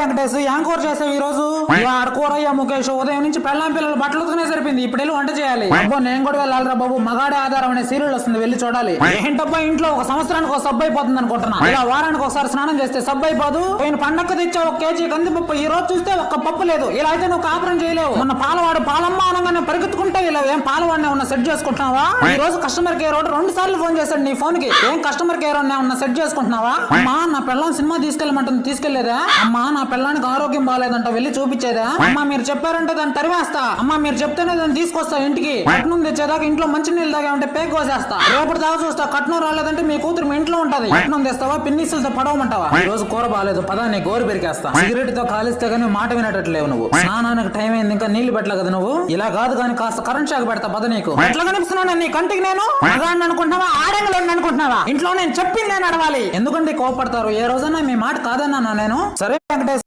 వెంకటేష్ ఏం కూర చేసావు ఈ రోజు? కూరయ్యా ముఖేష్, ఉదయం నుంచి పెళ్ళాం పిల్లలు బట్టలు ఉతుకునే సరిపోయింది, ఇప్పుడు వెళ్ళి వంట చేయాలి. అబ్బో నేను కూడా వెళ్ళాలిరా బాబు, మగాడే ఆధారం అనే సీరియల్ వస్తుంది, వెళ్ళి చూడాలి. ఏంటబ్బా ఇంట్లో ఒక సంవత్సరానికి ఒక సబ్బు అయిపోతుంది అనుకుంటున్నా, ఇలా వారానికి ఒకసారి స్నానం చేస్తే సబ్బు అయిపోదు. పోయిన పండగ తెచ్చా 1 కేజీ కందిపప్పు, ఈ రోజు చూస్తే ఒక్క పప్పు లేదు. ఇలా అయితే నువ్వు కాపురం చేయలేవు. మొన్న పాలవాడు పాలమ్మ అనగానే పరిగెత్తుకుంటే ఇలా ఏం పాలవాడిని ఉన్న సెట్ చేసుకుంటున్నావా? ఈ రోజు కస్టమర్ కేర్ 2 సార్లు ఫోన్ చేశాడు నీ ఫోన్ కి, ఏం కస్టమర్ కేర్ ఉన్న సెట్ చేసుకుంటున్నావా? అమ్మా నా పిల్లని సినిమా తీసుకెళ్ళమంటుంది, తీసుకెళ్లేదా? అమ్మా నా పిల్లానికి ఆరోగ్యం బాగాలేదంట, వెళ్ళి చూపించేదా? అమ్మా మీరు చెప్పారంటే దాన్ని తరివేస్తా, అమ్మా మీరు చెప్తేనే దాన్ని తీసుకొస్తా ఇంటికి. కట్నం తెచ్చేదాకా ఇంట్లో మంచి నీళ్ళు తాగా ఉంటే పేక్ కోసేస్తా, రేపటి దాకా చూస్తా. కట్నం రాలేదంటే మీ కూతురు మీ ఇంట్లో ఉంటది. కట్నం తెస్తావా పిన్నిసులతో పడవమంటావా? ఈ రోజు కూర బాగాలేదు, పదా నీ గోరు పెరికేస్తా. సిగరెట్ తో కాలిస్తే గానీ మాట వినట్లేవు నువ్వు. స్నానానికి టైం అయింది, ఇంకా నీళ్లు పెట్టలే కదా నువ్వు. ఇలా కాదు కానీ కాస్త కరెంట్ షాక్ పెడతా పద. నీకు ఎట్లా కనిపిస్తున్నాను నీ కంటికి? నేను మగాడిని అనుకుంటున్నావా, ఆడంగులు అనుకుంటున్నావా? ఇంట్లో నేను చెప్పింది నేను నడవాలి. ఎందుకంటే కోపడతారు, ఏ రోజన్నా మీ మాట కాదన్నా నేను. సరే వెంకటేష్